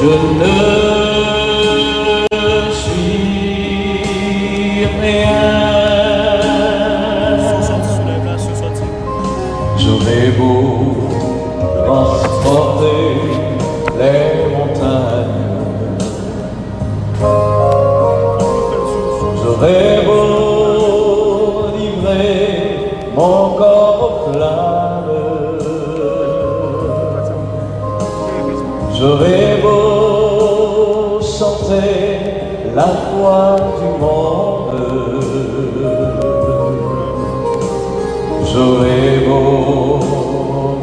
Je ne suis rien. J'aurais beau transporter les montagnes, j'aurais beau livrer mon corps aux flammes, j'aurais beau chanter la foi du monde, j'aurais beau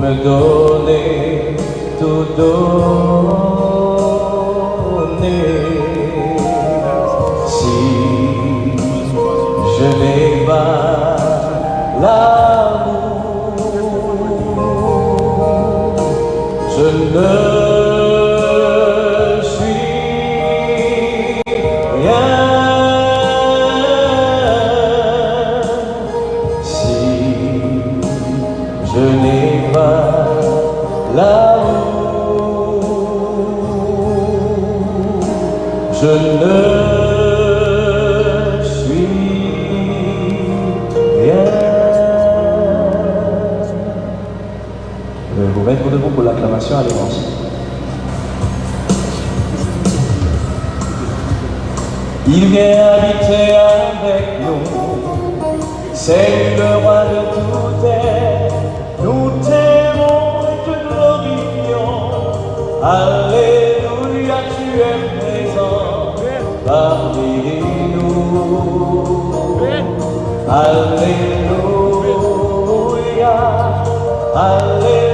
me donner, tout donner, si je n'ai pas l'amour, je ne suis rien. Si je n'ai pas l'amour, je ne suis rien. Je vais vous mettre debout pour l'acclamation à l'avance. Il vient habiter avec nous, c'est le roi de tout être. Nous t'aimons et te glorifions. Alléluia, tu es présent parmi nous. Alléluia, alléluia.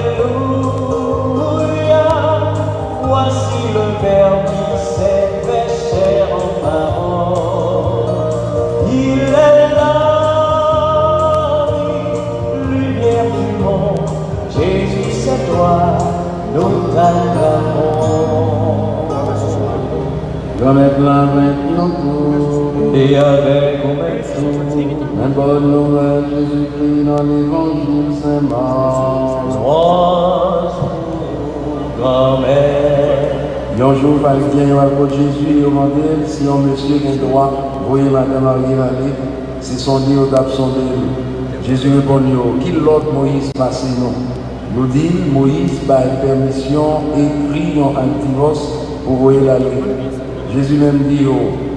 Voici le Verbe qui s'est fait chair en parole. Il est là, lumière du monde. Jésus, c'est toi, nous t'acclamons. Comme est plein maintenant tout, Et avec nous tout, la bonne nouvelle Jésus-Christ dans l'évangile Saint-Marc. louange pour grand-mère. Un jour, pharisien, il va approcher Jésus et demander si un monsieur qui a droit, voyez madame Marie aller, c'est son Dieu au d'absonder. Jésus répondit, qui l'autre Moïse passe non? Nous dit, Moïse par permission écrit en activos pour voyer l'aller. Jésus même dit,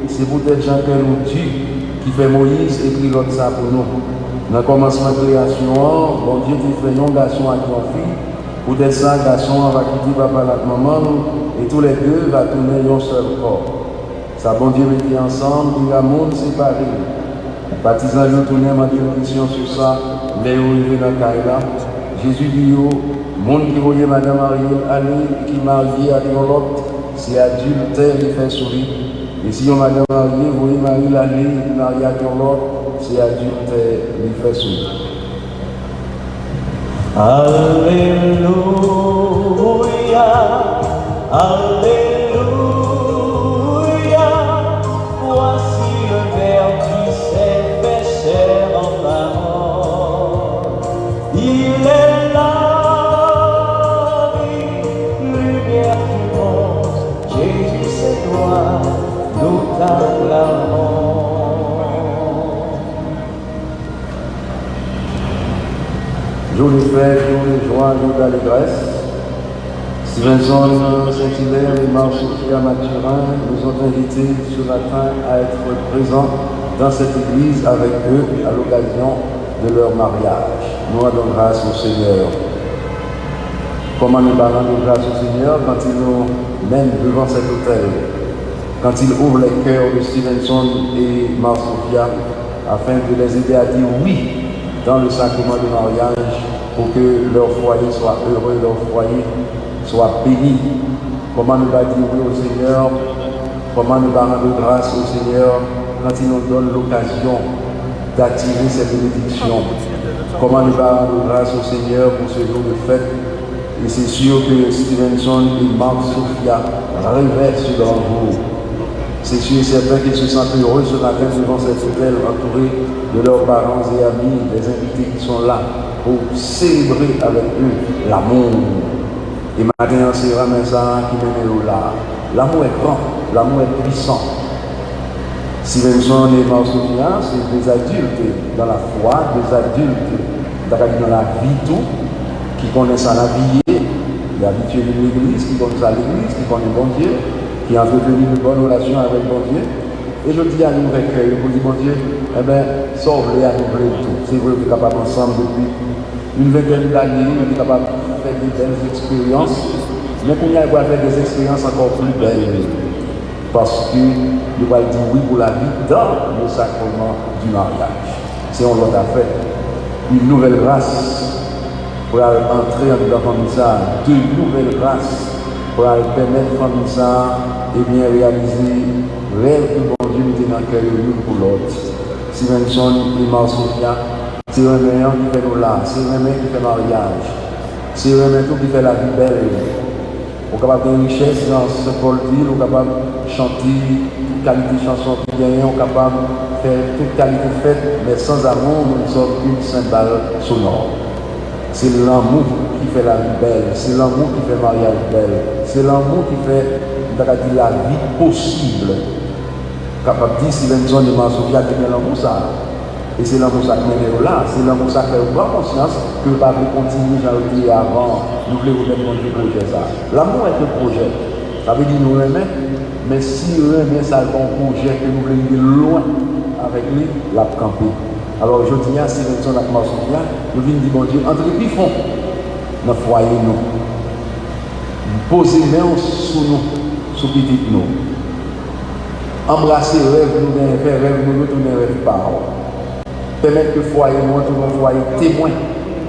c'est peut-être Jean-Pierre ou Dieu qui fait Moïse écrit l'autre ça pour nous. Dans le commencement de la création, bon Dieu qui fait un garçon avec une fille, peut-être ça, garçon va quitter papa et maman, et tous les deux va tourner un seul corps. Ça, bon Dieu met ensemble, il y a un monde séparé. Baptisant, je tourne ma question sur ça, mais où il est dans le cas là. Jésus dit, le monde qui voyait Madame Ariel aller, qui marié avec l'autre, c'est adultère qui fait sourire. Et si on Madame Ariel, vous voyez Marie aller, marié avec l'autre, c'est adultère qui fait sourire. Alléluia, alléluia. Voici le Verbe qui s'est fait chair en parole. Il est la vie, lumière du monde. Jésus, c'est toi, nous t'acclamons. Jour de fête, jour de joie, jour d'allégresse. Stevenson, Saint-Hilaire et Marie-Sophia Mathurin nous ont invités ce matin à être présents dans cette église avec eux à l'occasion de leur mariage. Nous rendons grâce au Seigneur. Comment nous rendons grâce au Seigneur quand il nous mène devant cet autel, quand il ouvre les cœurs de Stevenson et Marie-Sophia afin de les aider à dire oui dans le sacrement du mariage pour que leur foyer soit heureux, leur foyer soit béni. Comment nous allons dire oui au Seigneur, comment nous allons rendre grâce au Seigneur quand il nous donne l'occasion d'attirer cette bénédiction. Comment nous allons rendre grâce au Seigneur pour ce jour de fête. Et c'est sûr que Stevenson et Marie-Sophia rêvaient ce grand jour. C'est sûr et certain qu'ils se sentent heureux ce matin devant cet hôtel entouré de leurs parents et amis, des invités qui sont là pour célébrer avec eux l'amour. Et maintenant, c'est Ramazan qui mène là. L'amour est grand, l'amour est puissant. Stevenson et Marsoufian, c'est des adultes dans la foi, des adultes dans la vie tout, qui connaissent à la vie, qui habitués de l'église, qui connaissent à l'église, qui connaissent bon Dieu, qui ont entretenu une bonne relation avec bon Dieu. Et je dis à nous recueil, pour dire bon Dieu, eh bien, sauve-les à nous tout. C'est vrai qu'on est capable ensemble depuis une vingtaine d'années, on est capable de faire des belles expériences, mais qu'on y a faire des expériences encore plus belles. Parce que nous allons dire oui pour la vie dans le sacrement du mariage. C'est on l'autre affaire. Une nouvelle grâce pour entrer dans la famille ça, deux nouvelles grâces pour permettre la famille ça et bien réaliser le rêve que bon Dieu mettait dans le cœur de l'une pour l'autre. Stevenson et Marsoufian, c'est un meilleur qui fait nous là, c'est un meilleur qui fait mariage, c'est un meilleur qui fait la vie belle. On est capable de richesse dans ce Paul dit, on est capable de chanter toute qualité de chanson qui gagne, on est capable de faire toute qualité de fête, mais sans amour, nous sommes une cymbale sonore. C'est l'amour qui fait la vie belle, c'est l'amour qui fait le mariage belle, c'est l'amour qui fait la vie possible. Capable de dire Stevenson de Marsoufian qui est l'amour ça. Et c'est l'amour ça qui est là, c'est l'amour ça qui prend conscience que le pape continue, j'ai dit avant, nous voulons remettre notre projet ça. L'amour est un projet, ça veut dire nous aimer, mais si nous aimons ça, c'est un projet que nous voulons aller loin avec lui, la camper. Alors je dis à Stevenson avec Marsoufian, nous venons dire bon Dieu, entre les fond, dans le foyer nous, poser les mains sous nous, sous petit nous, embrasser rêve nous, faire rêve nous, tourner rêve par. Permettre que le foyer nous soit un foyer témoin.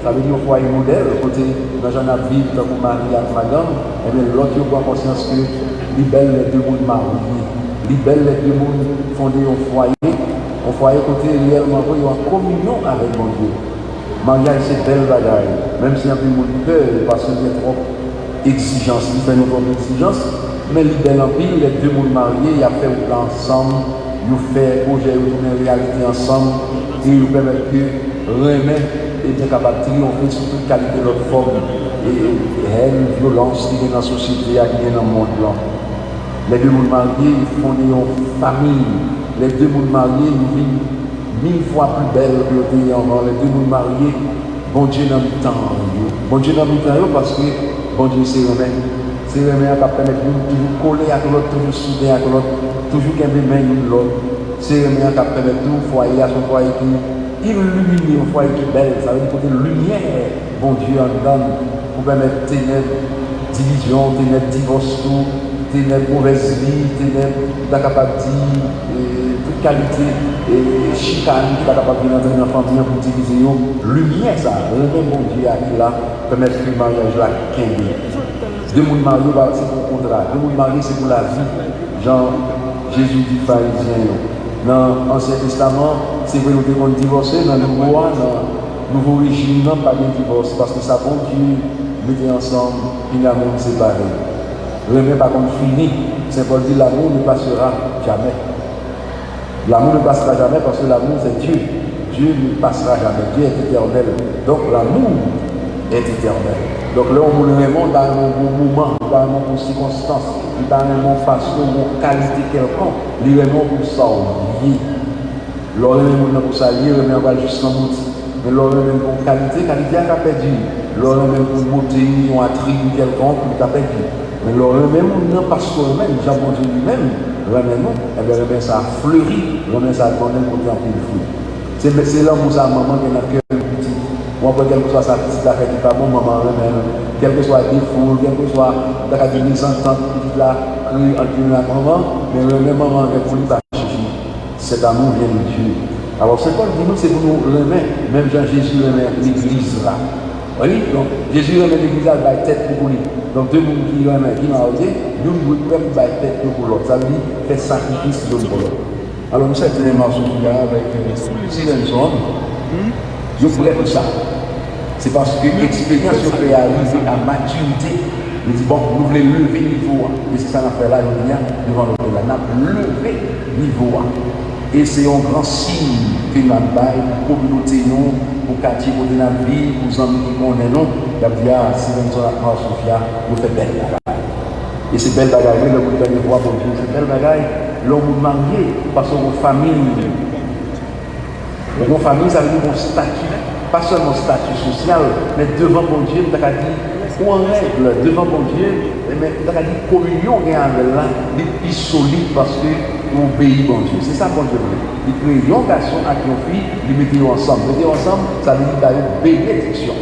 Ça veut dire un foyer modèle, côté dans j'en ai vécu comme mari et madame, et bien l'autre prend conscience que les belles les deux mondes mariés, les belles les deux mondes fondés un foyer côté réellement en communion avec mon Dieu. Mariage c'est belle bagaille, même si un peu de peur, parce qu'il y a trop d'exigences, il fait une trop d'exigence, mais les belles en pile, les deux mondes mariés, ils ont fait un plan ensemble. Nous faisons projet de réalité ensemble et nous permettent que remettre et bien capable de triompher sur toute qualité de notre forme et haine, violence qui est dans la société, qui est dans le monde. Les deux mondes mariés, ils font une famille. Les deux mondes mariés, ils vivent 1000 fois plus belles que les deux avant. Les deux mondes mariés, bon Dieu dans le temps. Bon Dieu dans le temps parce que bon Dieu c'est remettre. C'est vraiment qui permet de toujours coller à l'autre, toujours souder à l'autre, toujours qu'il y ait des mains l'autre. C'est vraiment qui permet de tout foyer à son foyer qui illumine, un foyer qui est belle. Ça veut dire que la lumière, bon Dieu en donne pour permettre ténèbres, division, ténèbres, divorce, ténèbres, mauvaise vie, ténèbres, capable de toute qualité et chicane qui est capable de rentrer dans la famille pour diviser. Lumière, ça, le même bon Dieu qui là, permettre que le mariage là, qu'il y ait. Deux mondes mariés, c'est pour le contrat. Deux mondes mariés, c'est pour la vie. Genre, Jésus dit pharisien. Dans l'Ancien Testament, c'est que nous devons divorcer. Dans le roi, dans le nouveau régime, non, pas de divorce. Parce que ça, bon Dieu, mettez ensemble, puis l'amour séparé. Le même par contre fini. Saint Paul dit l'amour ne passera jamais. L'amour ne passera jamais parce que l'amour, c'est Dieu. Dieu ne passera jamais. Dieu est éternel. Donc, l'amour est éternel. Donc là, on le remonte dans un bon moment, dans un bon circonstance, dans une bonne façon, une qualité quelconque, les remonte pour ça, lié. L'on remonte pour ça, lié, on va jusqu'en bout. Mais l'on remonte pour qualité a perdu. L'on remonte pour beauté, un attribut quelconque, il a perdu. Mais l'on remonte parce que même, Jean-Bon Dieu lui-même, remonte, et bien ça a fleuri, remonte ça a donné pour faire plus de fruits. C'est là où ça a maman qui a le cœur petit. Moi, quel que soit sa petite affaire qui n'est pas bon, maman, quel que soit le défaut, quel que soit la mésentente qui là, entre la maman, mais le même maman qui pour lui pas chercher. Cet amour vient de Dieu. Alors, c'est quoi le nous, c'est pour nous remettre, même Jean-Jésus remet l'église là. Oui, donc Jésus remet l'église là, il va tête pour lui. Donc, deux mondes qui remettent, qui m'a dit, nous, nous pouvons faire tête pour l'autre. Ça veut dire faire sacrifice de l'autre. Alors, nous, c'est un marché avec Stevenson. Je voulais tout ça. C'est parce que l'expérience fait arriver à maturité. Je dis, bon, nous voulons lever le niveau. Et c'est ça qu'on fait là, nous vient devant l'autre. Nous avons levé le niveau. Et c'est un grand signe que nous avons pour la communauté, pour le quartier, pour la vie, pour les amis qui connaissent nous. Il y a Stevenson à Marsoufian, nous fait belle. Et c'est belle bagaille, le monde gagne droit pour Dieu. C'est belle bagaille, l'homme marié, parce qu'on famille. Une famille, ça veut dire un statut, pas seulement statut social, mais devant mon Dieu, on a dit, ou en règle, devant mon Dieu, mais on a dit communion là, les plus solide parce que on obéit mon Dieu. C'est ça mon Dieu veut. Il crée un garçon avec une fille, il mettait ensemble. Mettez ensemble, ça veut dire d'ailleurs bénédiction.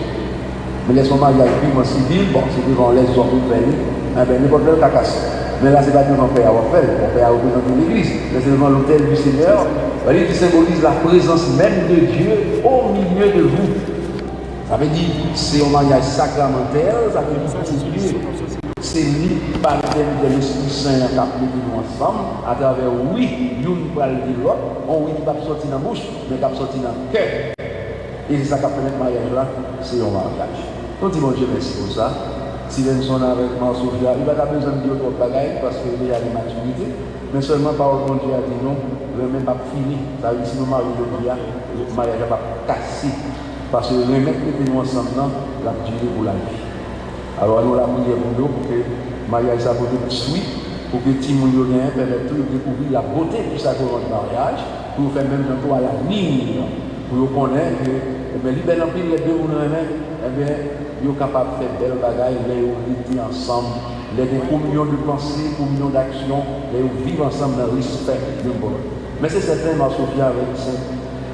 Mais les hommes, il y a une vie civile, bon, c'est devant les hommes du pays, n'importe quel cacasse. Mais là, ce n'est pas devant le Père à faire, le Père a représenté l'église, mais c'est devant l'autel du Seigneur, qui symbolise la présence même de Dieu au milieu de vous. Ça veut dire c'est un mariage sacramentel, ça veut dire Dieu. C'est lui par de l'Esprit Saint qui a mis nous ensemble, à travers oui, nous va le dire l'autre, on oui qui va sortir dans la bouche, mais qui va sortir dans le cœur. Et c'est ça qui a fait le mariage là, c'est un mariage. Donc, dis mon Dieu, merci pour ça. Stevenson avec Marsofia, il va pas besoin de dire autre bagaille parce qu'il y a des maturités, mais seulement par mon Dieu a dit non, le même pas fini. Ça veut dire si nous marions le mariage va pas casser. Parce que le même que nous ensemble, la durée pour la vie. Alors nous la prière pour nous, pour que le mariage soit de suite, pour que tout le monde permette de découvrir la beauté de sa couronne de mariage, pour faire même un tour à la ligne, pour connaître que, les deux ils sont capables de faire belles bagailles, les unité ensemble, les communions de pensée, communions d'action, les vivre ensemble dans le respect de bon. Mais c'est certain, Marsofia avec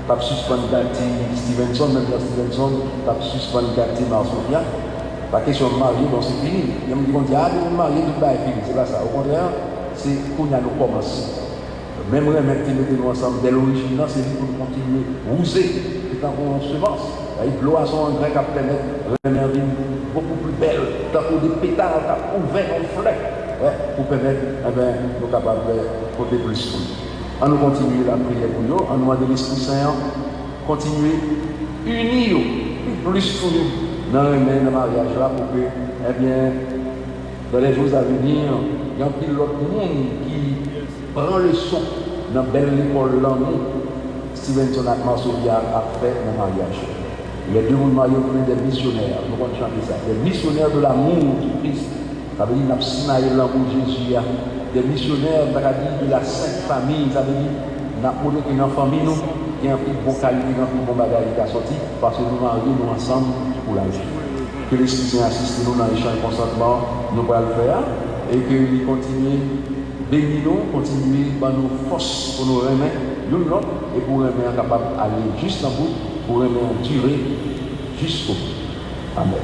Pape suspendre Gatti, Stevenson, même Stevenson, Pape suspendre Gatti, Marsofia. Pas question de marier, bon c'est fini. Il me dit qu'on dit, ah, de marier, tout va fini. C'est pas ça. Au contraire, c'est qu'on a nous commencé. Même remettre nous ensemble dès l'origine, c'est pour nous continuer à rouser. C'est un peu en semence. Il pleut à son engrais qui permet de remettre une vie beaucoup plus belle, tant que des pétales qui ont ouvert en fleur, pour permettre, nous capables de porter plus fruit. On nous continue la prière pour nous, on nous demande de l'Esprit Saint, continuer, unir plus pour nous dans le mariage là pour que, dans les jours à venir, il y a un pilote monde qui prend le son dans la belle école là, Stevenson et Marsofia a fait le mariage. Les deux mondes mariés sont des missionnaires, nous allons chanter ça, des missionnaires de l'amour du Christ. Ça veut dire que nous avons l'amour de Jésus. Des missionnaires de la Sainte Famille, ça veut dire que nous avons une famille qui a un peu de bon qualité, un peu de bon bagage qui a sorti, parce que nous marions nous ensemble pour la vie. Que l'Esprit Saint assiste nous dans l'échange consentement, nous allons le faire, et qu'il continue bénir nous, continue par nos forces pour nous remettre l'une l'autre, et pour remettre capable d'aller juste en bout, pour remettre durer jusqu'au bout. Amen.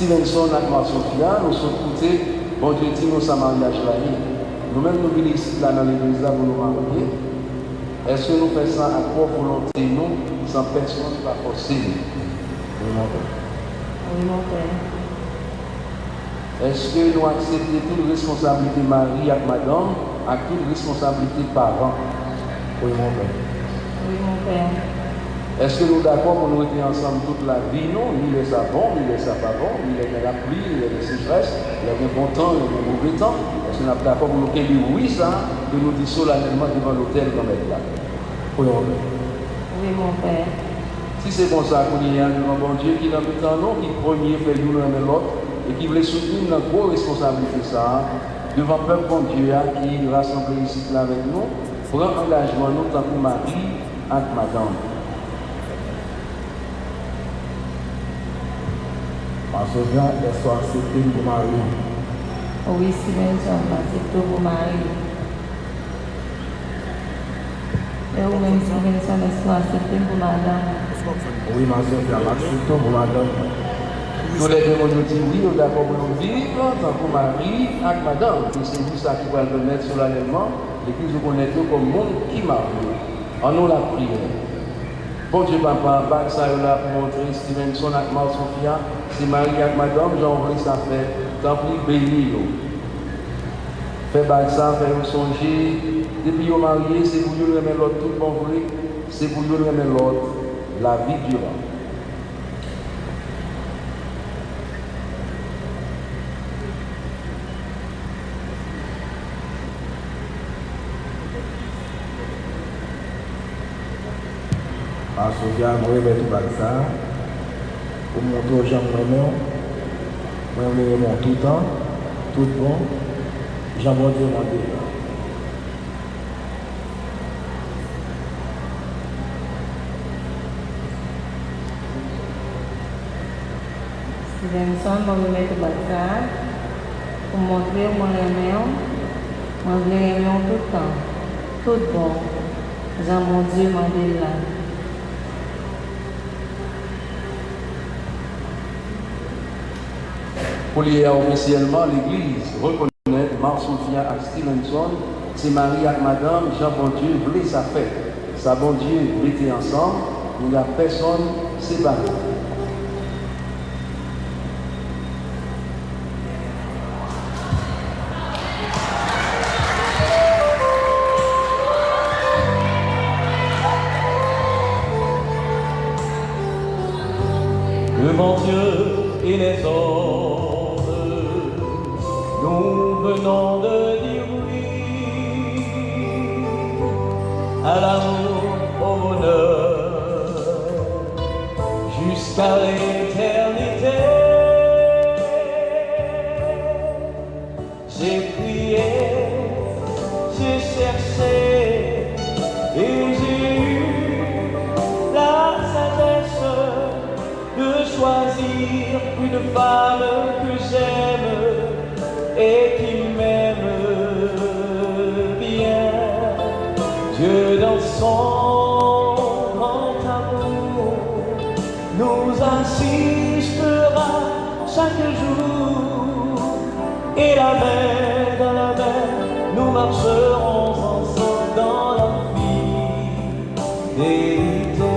Stevenson et Marsofia, nous sommes écoutés, bon Dieu dit nous sommes mariage là. Nous-mêmes nous venons ici là dans l'église là pour nous marier. Est-ce que nous faisons ça à propre volonté nous, sans personne qui va forcer nous? Oui, mon Père. Oui, mon Père. Est-ce que nous acceptons toute responsabilité mari avec madame, à toute responsabilité parent? Oui, mon Père. Oui, mon Père. Est-ce que nous sommes d'accord pour nous être ensemble toute la vie? Non, ni les savons, ni les savants, ni les la pluie, ni les sécheresses, les bon temps, les mauvais temps. Est-ce que nous sommes d'accord pour nous dire oui, ça, que nous disons solennellement devant l'autel comme elle là? Oui, mon Père. Oui, mon Père. Si c'est comme ça qu'on y a devant bon Dieu qui dans le temps, non, qui premier fait l'un et l'autre, et qui voulait soutenir notre grosse responsabilité, ça, devant le peuple bon Dieu qui rassemble ici là avec nous, prend engagement nous tant que mari, avec madame. Parce que est-ce que accepté pour marier? Oui, Stevenson, accepté pour marier. Et vous-même, Stevenson, est-ce que accepté pour madame? Oui, ma soeur, c'est accepté pour madame. Tous les deux nous disent oui, on est d'accord pour nous vivre en tant que mari avec madame. Et c'est juste ça qui va le mettre solennellement. L'Église vous connaît tout comme monde qui marie. En nous la prière. Bon Dieu, papa, bac ça là pour montrer Stevenson avec Marc Sophia. C'est mari avec madame, j'ai envoyé ça fait. Tant pis, béni. Fait bac ça, fait vous songer. Depuis vous marié, c'est pour vous remettre l'autre tout bon vrai. C'est pour vous remettre l'autre la vie durant. Parce que j'ai envoyé tout ça. Pour montrer aux gens moi, tout le temps, tout bon. J'ai demandé. Stevenson, je vais mettre ça pour montrer mon aimant. Moi, je l'ai aimé tout le temps. Tout bon. Jean, mon Dieu, m'a dit là. Pour lier officiellement, l'Église reconnaît Marc Sophia et Stevenson, c'est Marie et Madame, Jean bon Dieu voulait sa fête. Sa bon Dieu était ensemble, il n'y a personne séparé. Devant Dieu et les hommes, nous venons de dire oui à l'amour, au bonheur, jusqu'à l'éternité. J'ai prié, j'ai cherché et j'ai eu la sagesse de choisir une femme que j'aime et qui m'aime bien. Dieu dans son grand amour nous assistera chaque jour, et la main dans la main nous marcherons ensemble dans la vie vérité.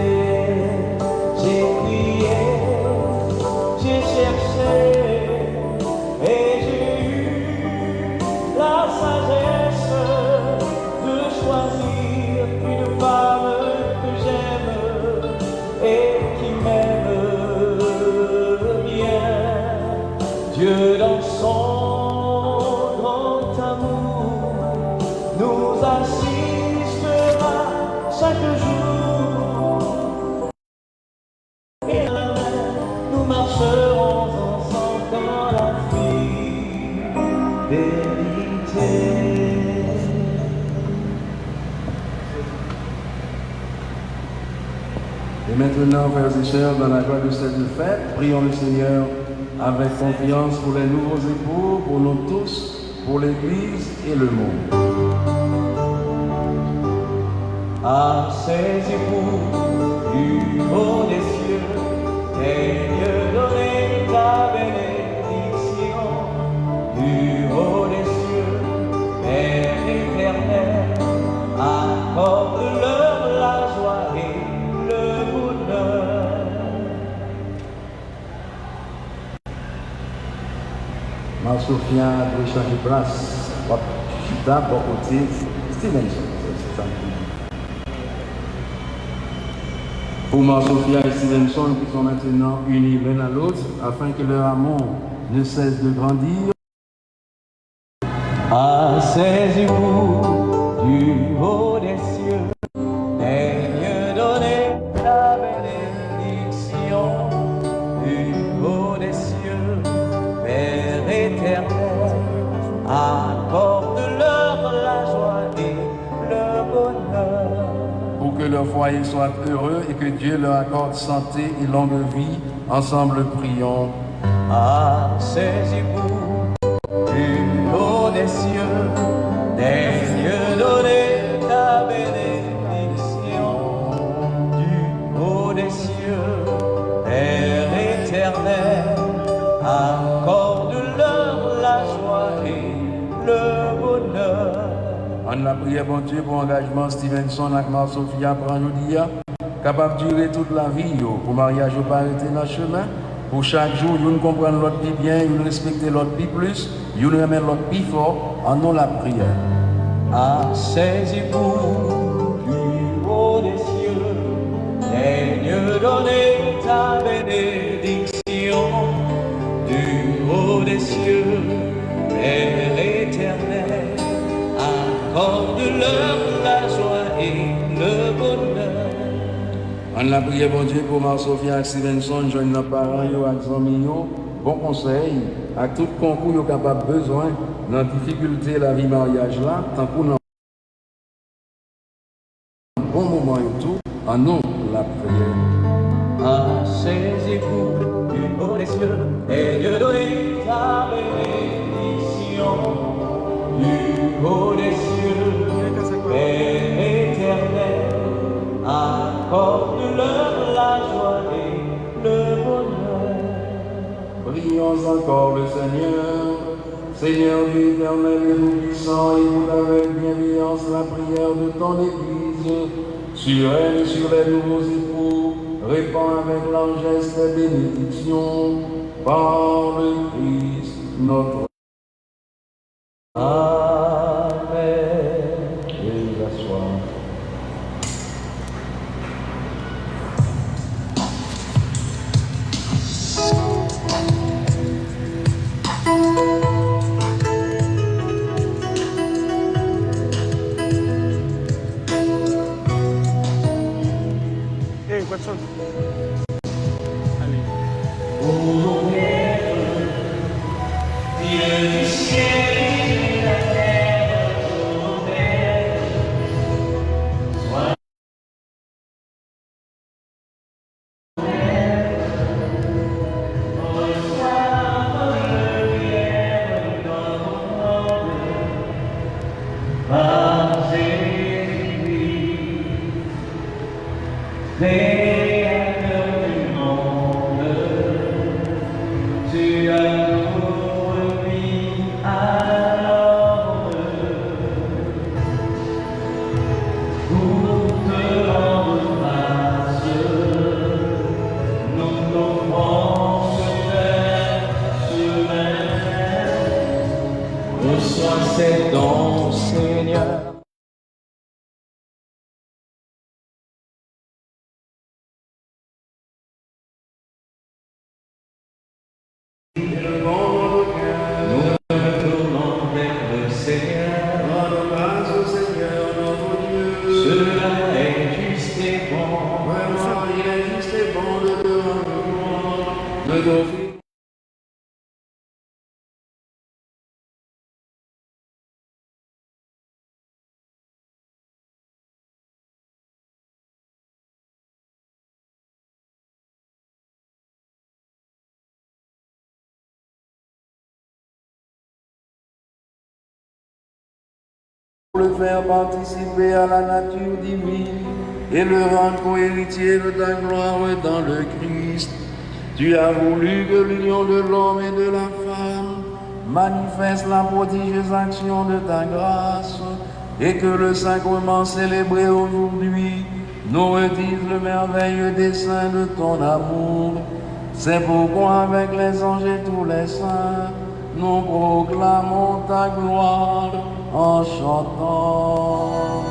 J'ai prié, j'ai cherché et j'ai eu la sagesse de choisir une femme que j'aime et qui m'aime bien. Dieu dans son grand amour nous assistera chaque jour, et nous marcherons ensemble dans la vie vérité. Et maintenant, frères et sœurs, dans la joie de cette fête, prions le Seigneur avec confiance pour les nouveaux époux, pour nous tous, pour l'Église et le monde. À ces époux du haut des cieux, daigne donner ta bénédiction. Du haut des cieux, Père éternel, accorde-leur la joie et le bonheur. Marc Sophia doit changer de place. Chita, bon côté, Stevenson. C'est ça. Pour Marc Sophia et Stevenson qui sont maintenant unis l'un à l'autre, afin que leur amour ne cesse de grandir. À ces époux du haut des cieux, daigne donner ta bénédiction. Du haut des cieux, Père éternel, accorde-leur la joie et le bonheur. Pour que que leur foyer soit heureux et que Dieu leur accorde santé et longue vie. Ensemble, prions. À ces époux du haut des cieux, daigne donner ta bénédiction. Du haut des cieux, Père éternel, accorde-leur la joie et le bonheur. En la prière, bon Dieu, pour engagement Stevenson avec Mar-Sophia pour aujourd'hui, capable de durer toute la vie, pour mariage pas arrêter dans le chemin. Pour chaque jour, nous comprenons l'autre plus bien, nous respectons l'autre plus plus, nous remettons l'autre plus fort, en nous la prière. À ces époux du haut des cieux, daigne donner ta bénédiction. Du haut des cieux, Père éternel, accorde-leur la joie et le bonheur. En la prière, bon Dieu, pour Mar-Sophia et Stevenson, joignent nos parents, avec nos amis, bon conseil, à tout concours, ils ont capable besoin, dans la difficulté de la vie mariage là, tant qu'on a un bon moment et tout, en nous la prière. À ces époux du haut des cieux, daigne donner ta bénédiction. Du haut des cieux, Père éternel, accorde-leur la joie et le bonheur. Prions encore le Seigneur. Seigneur Dieu éternel et tout-puissant, écoute avec bienveillance la prière de ton Église. Sur elle et sur les nouveaux époux, répands avec largesse tes bénédictions. Par le Christ notre Amen. et la soir. Hey, what's on? Dieu du ciel et de la terre, ton Père, sois reçois le lumière dans mon monde, par Jésus-Christ, Créateur du monde, tu as nous remis à l'ordre pour te rendre grâce. Nous t'offrons ce Père souverain. Reçois ces dons, Seigneur. Nous nous tournons vers le Seigneur. Rends grâce au Seigneur notre Dieu. Cela est juste et bon. Vraiment, il est juste et bon de te rendre de t'offrir. Pour le faire participer à la nature divine et le rendre co-héritier de ta gloire dans le Christ. Tu as voulu que l'union de l'homme et de la femme manifeste la prodigieuse action de ta grâce et que le sacrement célébré aujourd'hui nous redise le merveilleux dessein de ton amour. C'est pourquoi avec les anges et tous les saints, nous proclamons ta gloire en chantant.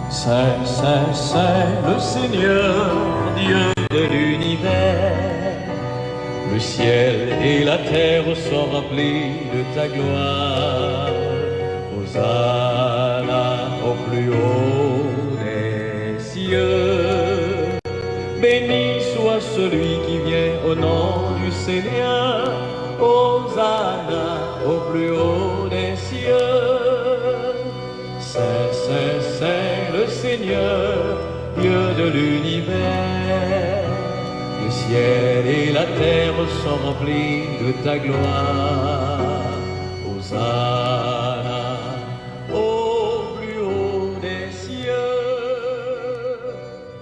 Saint, Saint, Saint, le Seigneur, Dieu de l'univers. Le ciel et la terre sont remplis de ta gloire. Hosanna au plus haut des cieux. Béni soit celui qui vient au nom du Seigneur. Hosanna au plus haut des cieux. Saint, Saint, Saint, le Seigneur, Dieu de l'univers. Le ciel et la terre sont remplis de ta gloire. Hosanna au plus haut des cieux,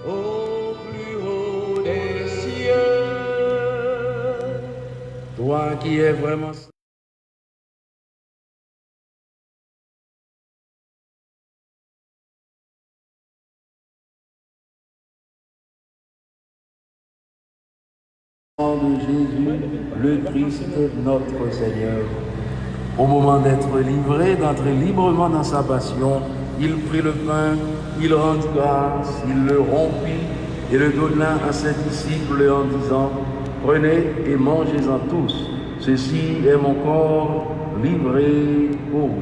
au plus haut des cieux. Toi qui es vraiment de Jésus, le Christ, notre Seigneur. Au moment d'être livré, d'entrer librement dans sa passion, il prit le pain, il rendit grâce, il le rompit et le donna à ses disciples en disant, « Prenez et mangez-en tous, ceci est mon corps livré pour vous. »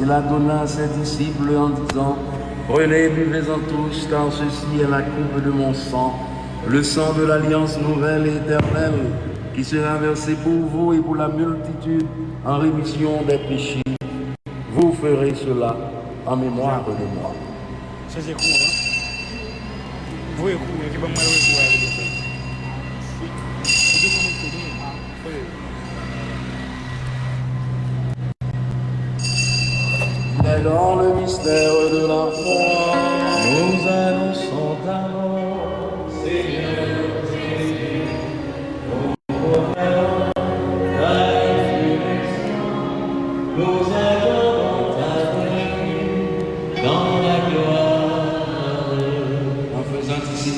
Il la donna à ses disciples en disant, « Prenez et buvez-en tous, car ceci est la coupe de mon sang, le sang de l'alliance nouvelle et éternelle, qui sera versé pour vous et pour la multitude en rémission des péchés. Vous ferez cela en mémoire de moi. » Ça c'est court, hein? Vous êtes court, qui va me faire. Et dans le mystère de la foi, Nous annonçons ta mort, Seigneur Jésus, nous proclamons ta résurrection, nous attendons ta venue dans la gloire. en faisant ici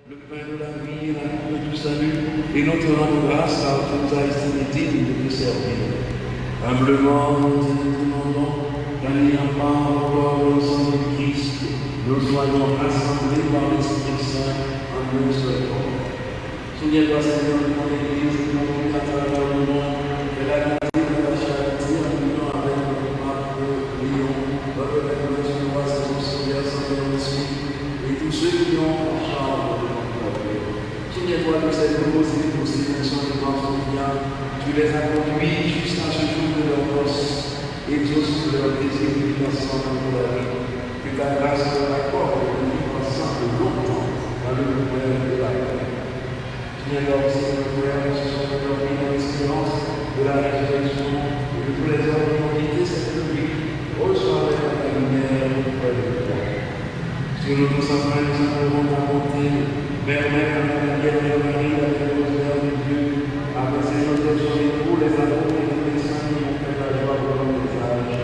le pain de la vie et la coupe du salut, et nous te rendons grâce car tu nous as estimé dignes de te servir. Humblement, nous te demandons qu'en ayant part au corps et au sang de Christ, nous soyons rassemblés par l'Esprit Saint en un seul corps. Souviens-toi, Seigneur, de ton Église, de ton à travers le monde, de la grâce de la charité en union avec notre pape Léon, notre Père roi, ses auxiliaires, son esprit, et tous ceux qui ont en charge de notre peuple. Souviens-toi de ces nouveaux et de ces personnes de Varsovia, tu les as conduits jusqu'à ce jour de leur noces, exauce leur désir de vivre ensemble dans la vie, que ta grâce leur accorde de vivre ensemble longtemps dans le bonheur de la paix. Souviens-toi aussi de nos frères qui se sont endormis dans l'espérance de la résurrection et de tous les hommes qui ont quitté cette vie, reçoivent la lumière auprès de toi. Sur nous tous enfin, nous implorons ta bonté, permettre à la guerre de Marie, la générosité de Dieu, à passer notre sur les coups, les amours et les saints qui ont fait la joie de leur message.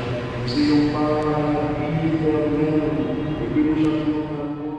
Nous ayons pas la vie éternelle et que nous chantions la foi.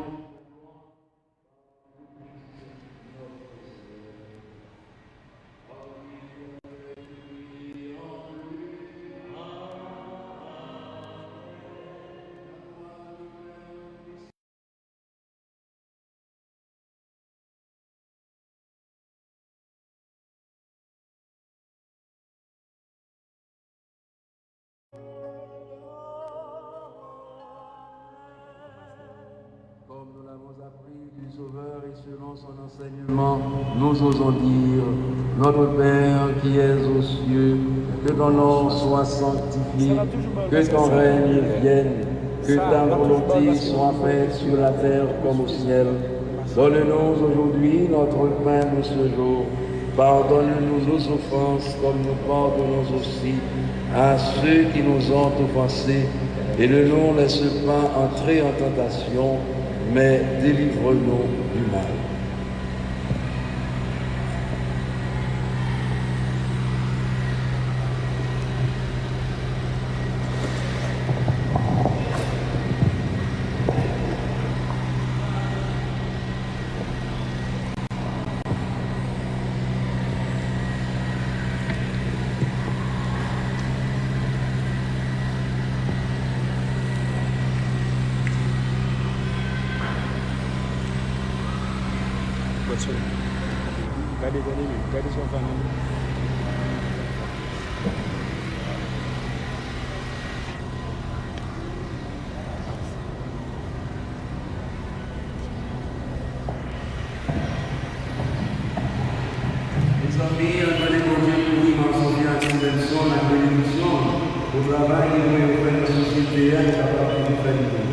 Comme nous l'avons appris du Sauveur et selon son enseignement, nous osons dire, notre Père qui es aux cieux, que ton nom soit sanctifié, que ton règne vienne, que ta volonté soit faite sur la terre comme au ciel. Donne-nous aujourd'hui notre pain de ce jour. Pardonne-nous nos offenses comme nous pardonnons aussi à ceux qui nous ont offensés. Et ne nous laisse pas entrer en tentation, mais délivre-nous du mal. Gardez son fan. travail que nous faisons dans la société est capable de faire du bon.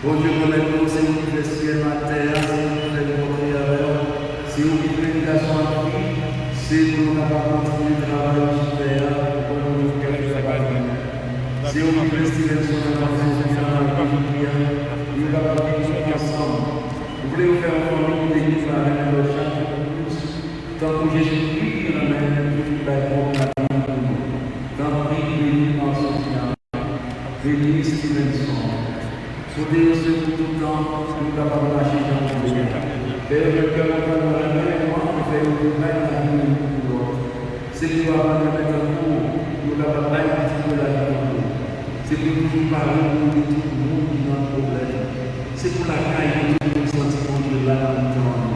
Bon Dieu, nous mettons ces ciel, la terre, c'est nous faire du avec nous. Si vous vivez l'éducation en vie, c'est pour nous capables de continuer de travailler sur terre pour nous faire du travail. Si vous vivez l'investigation de la famille, nous sommes capables de vivre ensemble. Vous voulez vous faire un famille d'église à la main de chaque plus, tant que Jésus-Christ la main de toute la vie pour nous. Tant que béni en son nom, béni Stevenson. Soudez ce pour tout le temps, nous sommes capables de lâcher dans le monde. Père, le cœur de la main, moi, je fais une main à la main pour l'autre. C'est pour avoir la main en cours, nous sommes capables de la vie. C'est pour toujours parler pour tout le monde qui a un problème. C'est pour la caille que nous sentiment de la lanterne.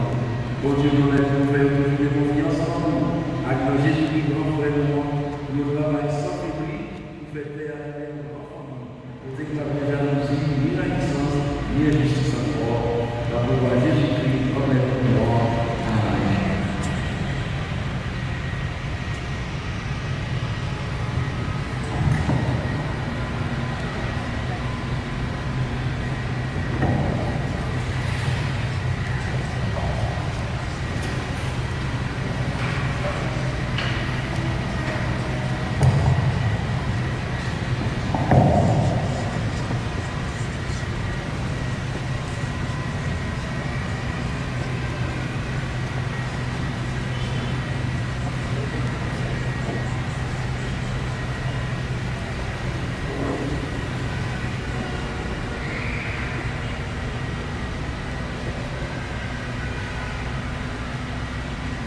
Bon Dieu, nous mettons de confiance en nous. Avec Jésus-Christ, grand frère de moi, nous travaillons sans faiblir pour faire taire à la famille. Pour déclarer la jalousie, ni la licence, ni la justice encore. Dans le roi Jésus-Christ, comme est pour moi. Amen.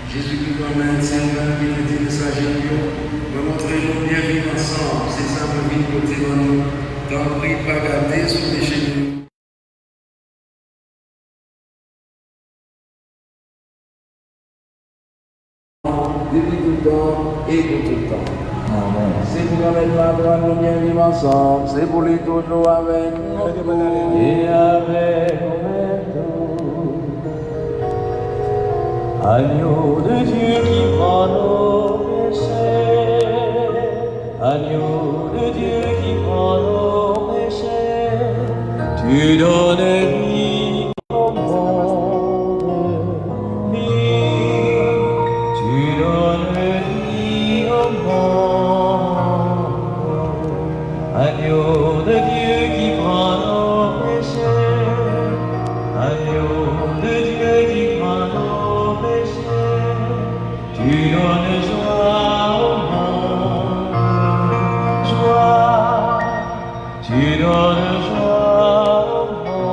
Jésus-Christ, comme un Seigneur qui était de sa génion, me montrer nous bien vivre ensemble, c'est ça pour vivre côté de nous. Donc, prie, pas garder sous les chez nous. Depuis tout le temps et pour tout le temps. Amen. C'est pour mettre la droite, nous bien vivre ensemble, c'est pour les toujours avec nous et avec nous. Agneau de Dieu qui prend nos péchés, agneau de Dieu qui prend nos péchés, tu donnes vie au monde, vie, tu donnes vie au monde. Agneau de Dieu qui prend nos péchés, agneau de Dieu qui prend nos péchés. Tu donnes joie au monde, joie, tu donnes joie au monde.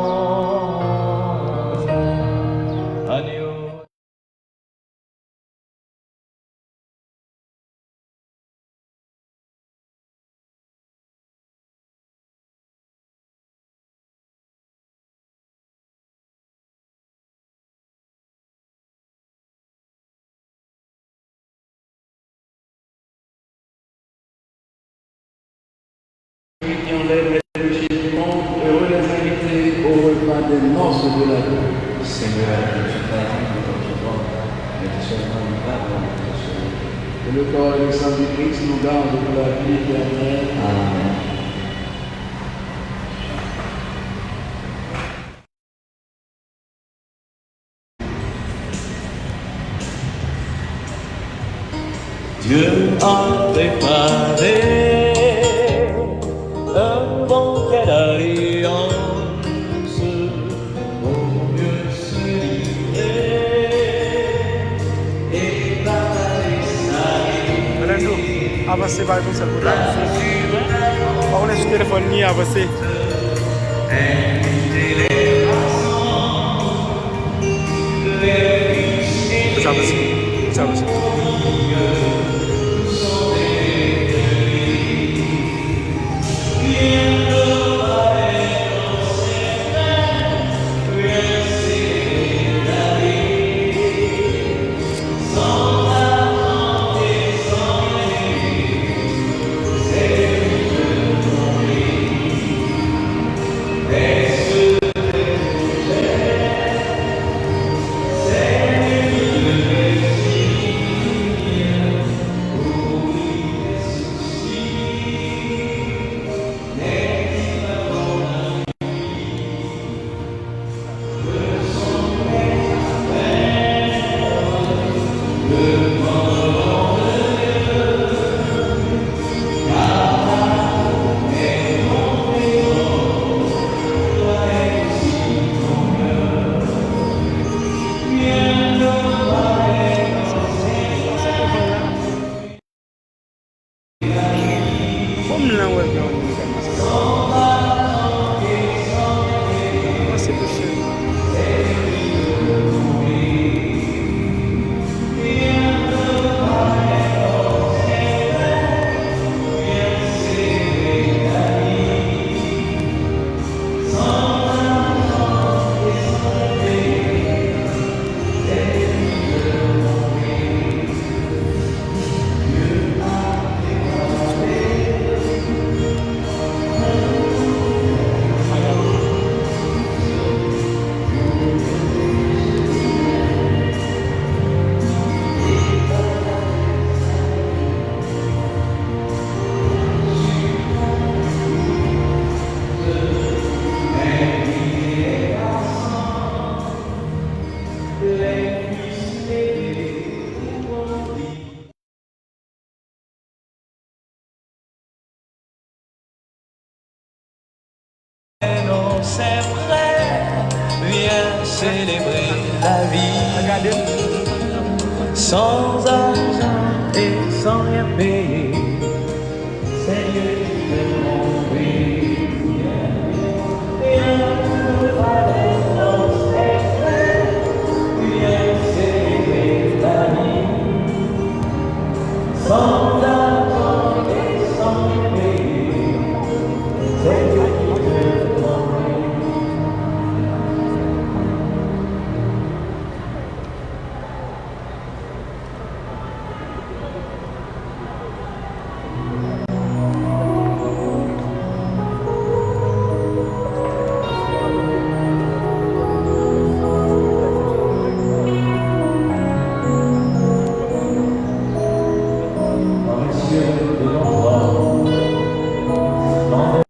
Agneau. Qui enlève les péchés du monde, heureux les invités au repas des noces de la vie. Seigneur, je suis pas digne de ton nom, mais tu seulement une parole de ton Seigneur. Que le corps et le sang du Christ nous gardent pour la vie éternelle. Amen. Dieu a préparé un banquet d'alliance pour mieux se livrer et partager sa Relendo, avancez par vous, ça vous donne. On laisse le téléphone ni avancer. Ça va, ça va. Comme là, ouais, c'est possible. Non, c'est vrai, viens célébrer la vie. Sans argent et sans rien payer, Seigneur, tu fais mon vie. Viens, non, c'est vrai, viens célébrer la vie. Sans argent et sans rien payer, Seigneur, tu fais mon vie. Dans les cieux de l'endroit, dans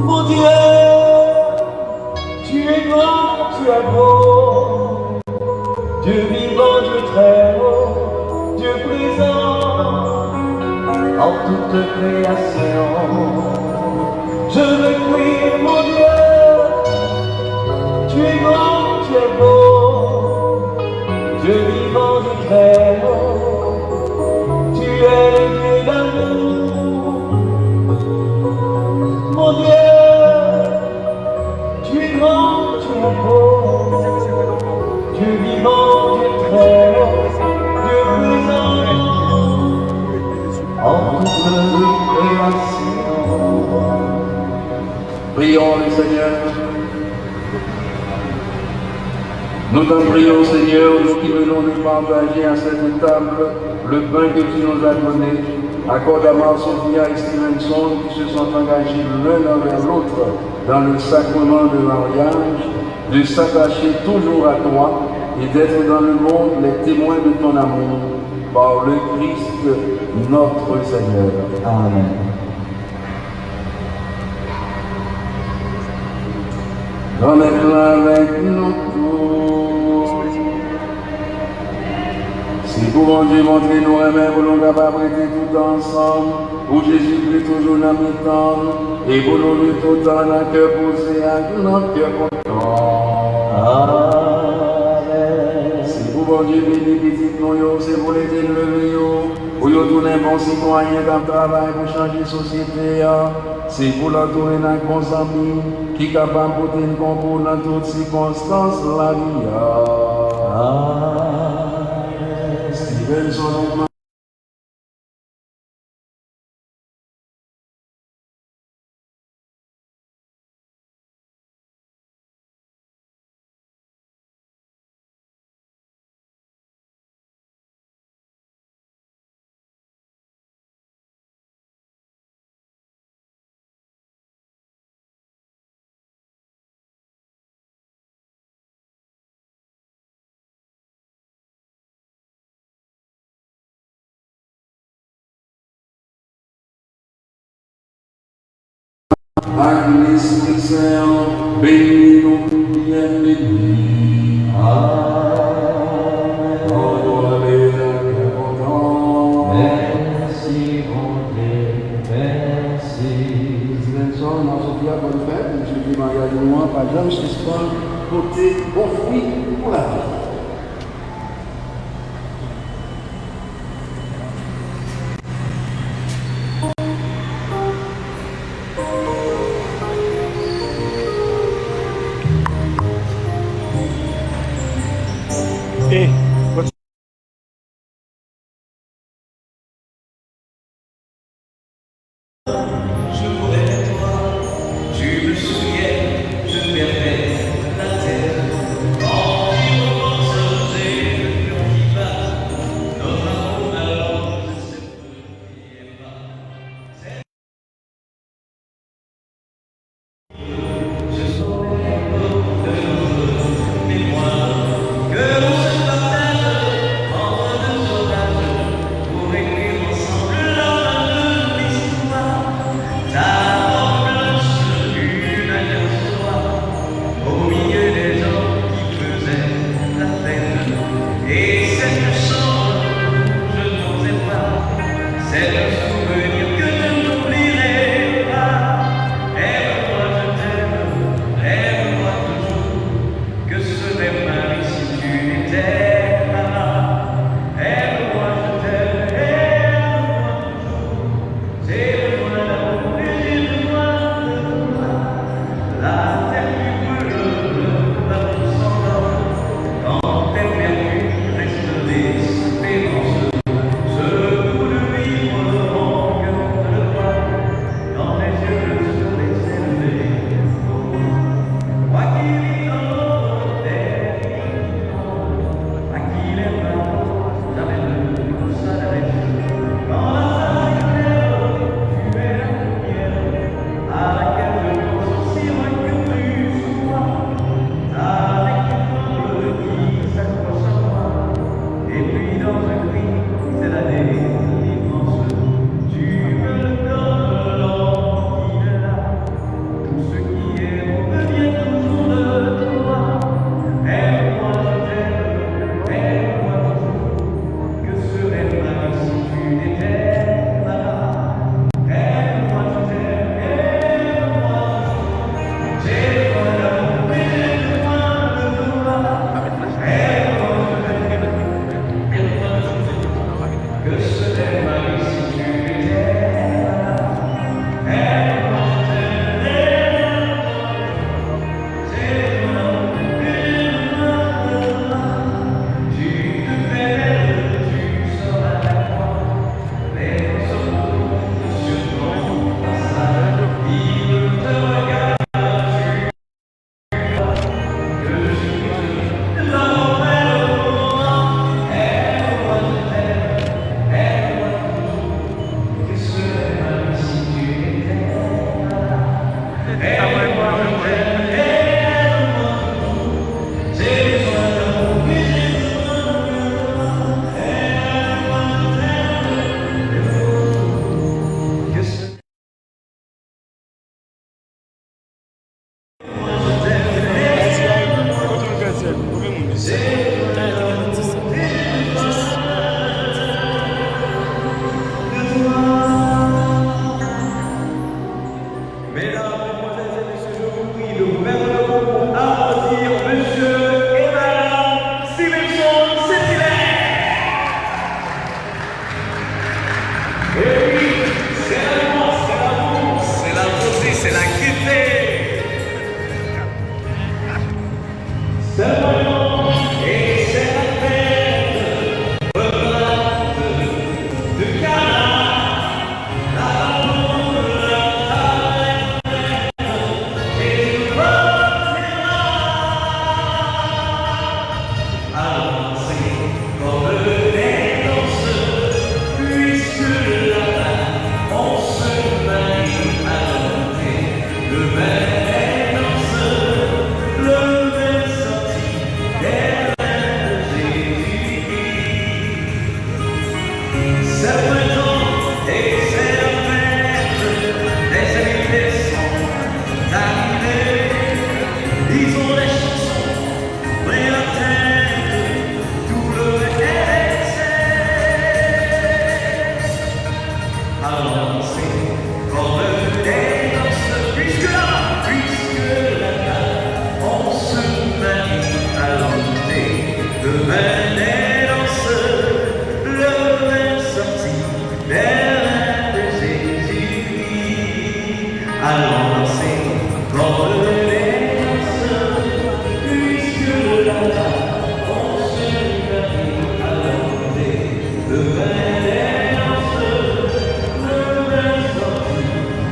Mon Dieu, tu es grand, tu es beau, Dieu vivant, Dieu très haut, Dieu présent en toute création. Je veux crier, mon Dieu, tu es grand, tu es beau, Dieu vivant, Dieu très haut, tu es le Dieu d'amour. Mon Dieu, tu es grand, tu es beau, Dieu vivant, Dieu très haut, Dieu présent en toute création. Prions le Seigneur. Nous t'en prions, Seigneur, nous qui venons de partager à cette table le pain que tu nous as donné. Accorde à Sophia et Stevenson qui se sont engagés l'un envers l'autre dans le sacrement de mariage, de s'attacher toujours à toi et d'être dans le monde les témoins de ton amour par le Christ notre Seigneur. Amen. Remets-la avec nous tous. Si pour Dieu montrer nous remets, nous capables de tout ensemble Pour Jésus-Christ toujours dans mes temps, et pour nous tout le temps dans cœur posé à notre cœur content. Amen. C'est pour bon Dieu béni petit nous, c'est pour les élever, pour nous tourner bon citoyen dans le travail pour changer la société. C'est pour l'entourer dans bons amis qui est capable de porter une concours dans toutes circonstances de la vie. Amen. Stevenson. L'Esprit Saint, bénis-nous, bien bénis. Amen. Merci, mon Dieu, merci. Vincent, dans Sophia, bonne fête, M. Maria de moi, par exemple, je suis pas porté bon fruit pour la vie. Mesdames, Mesdemoiselles et Messieurs, je vous prie de vous mettre debout pour applaudir Monsieur et Madame Stevenson Saint-Hilaire. Et puis, c'est l'amour, c'est l'amour, c'est la beauté, c'est la gaieté. C'est le voyant et c'est la fête, replate de canard, la boule, la tablette et le cinéma. Avancez comme des danseurs, puisque là-bas on se marie à l'entrée. Le bel danseur, le bel sorti des reins de Jésus-Christ. C'est le printemps et c'est la fête, les invités sont arrivés. Ils ont les chansons, pris la tête, tout le excès. Avancez comme des danseurs, puisque là, on se marie à l'entrée. Le vin des danseurs, le vin sorti des reins de Jésus-Christ. Allons danser comme des danseurs, puisque là-bas, on se marie à l'entrée. Le vin des danseurs, le vin sorti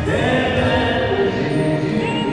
des reins de Jésus-Christ.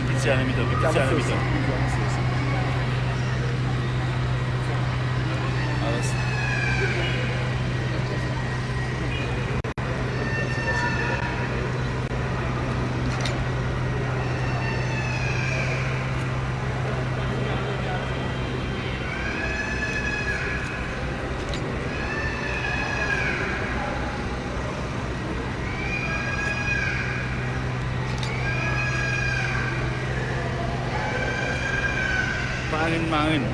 Pizza alla mitad, pizza alla mitad. Maangin.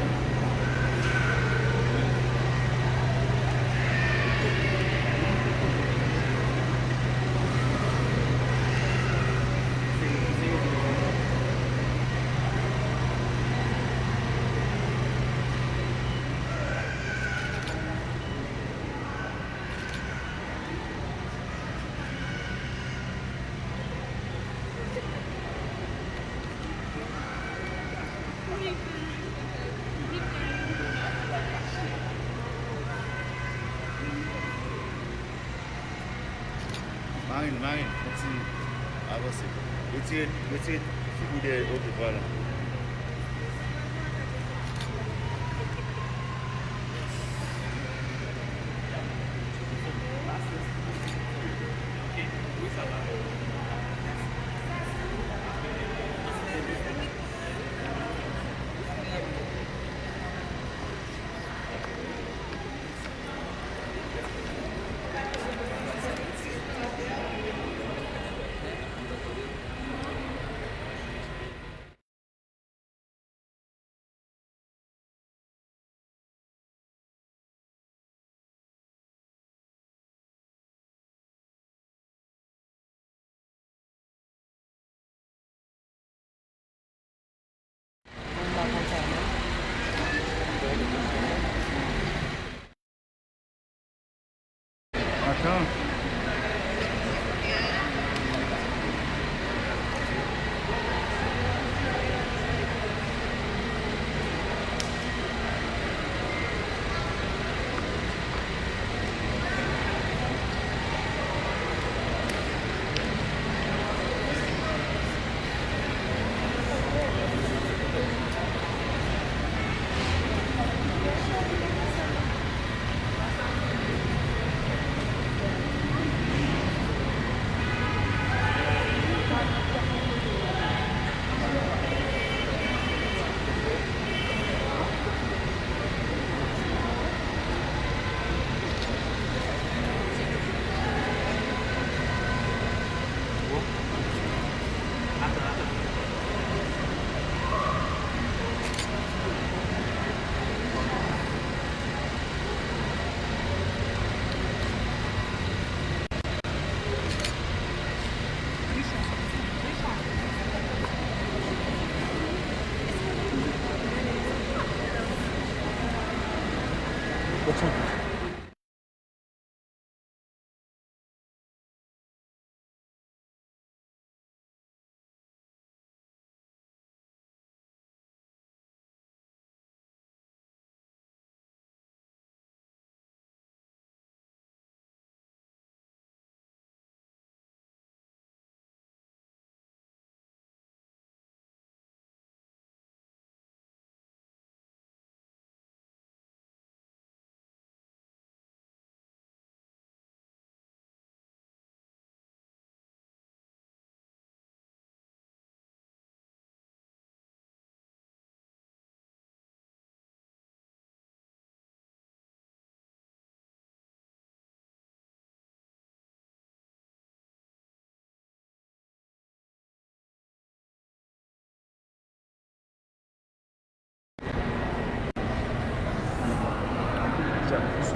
Main. Merci. Avancez. Retirez. Ok, voilà. Attends.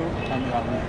tout, caméraman.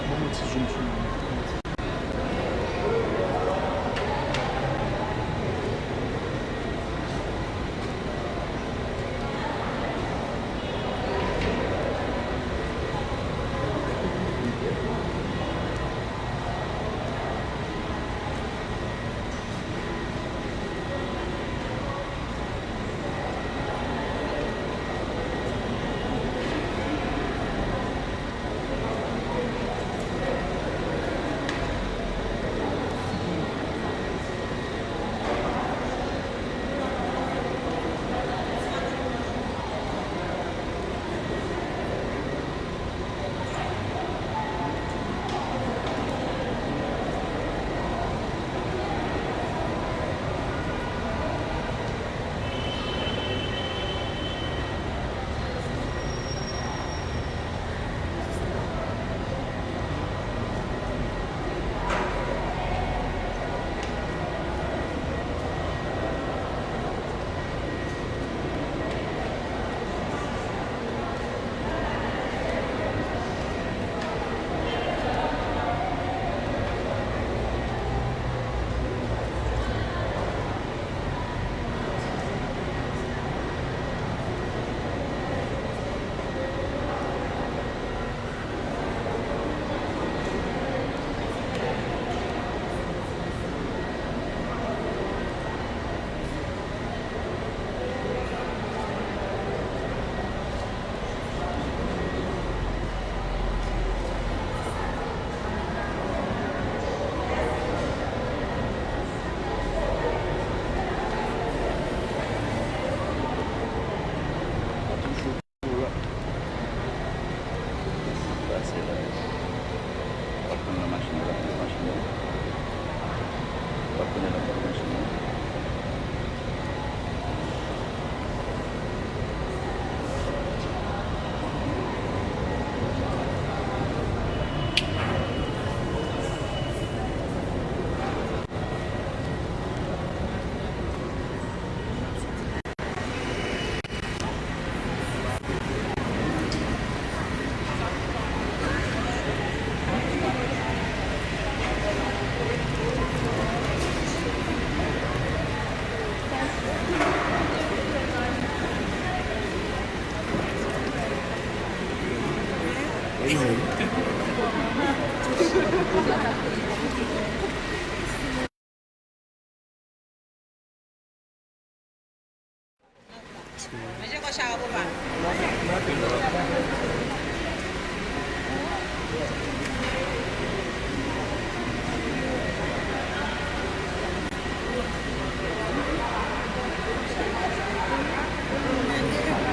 Bon, petit jeune fille.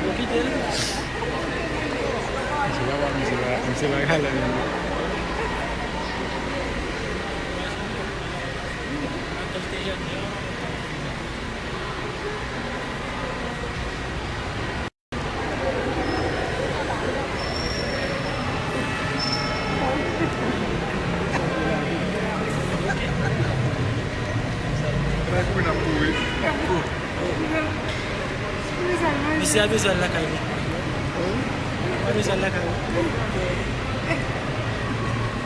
Profitez. C'est pas grave. Ici, à besoin de la caille. À besoin de la caille.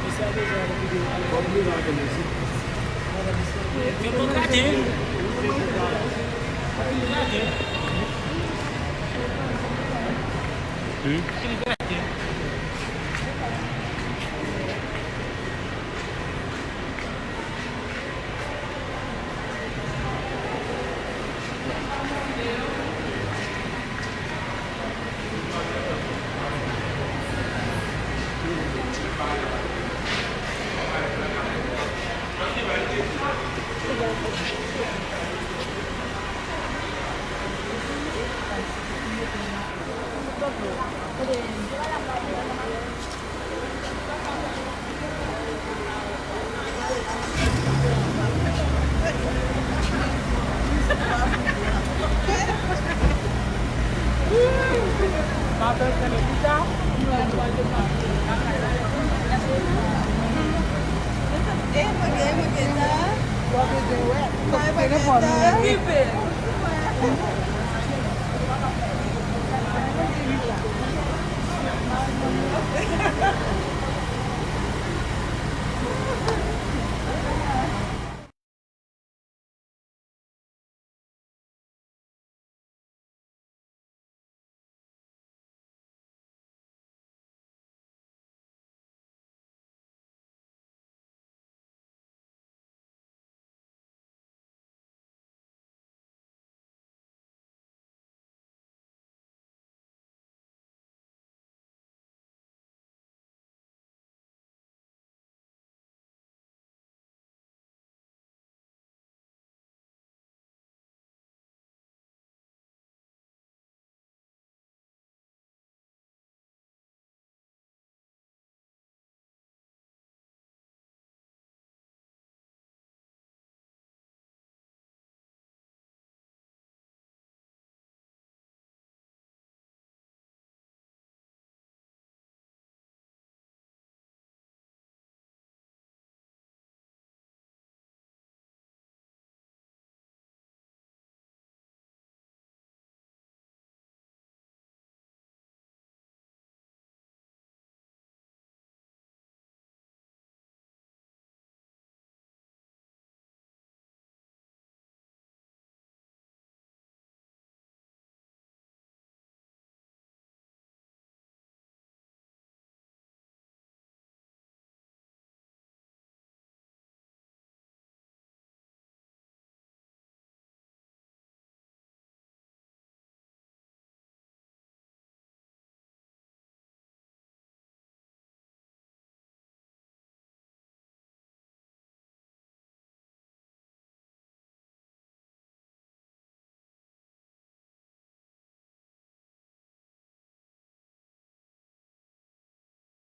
Ici, à besoin de la vidéo. Tu peux regarder.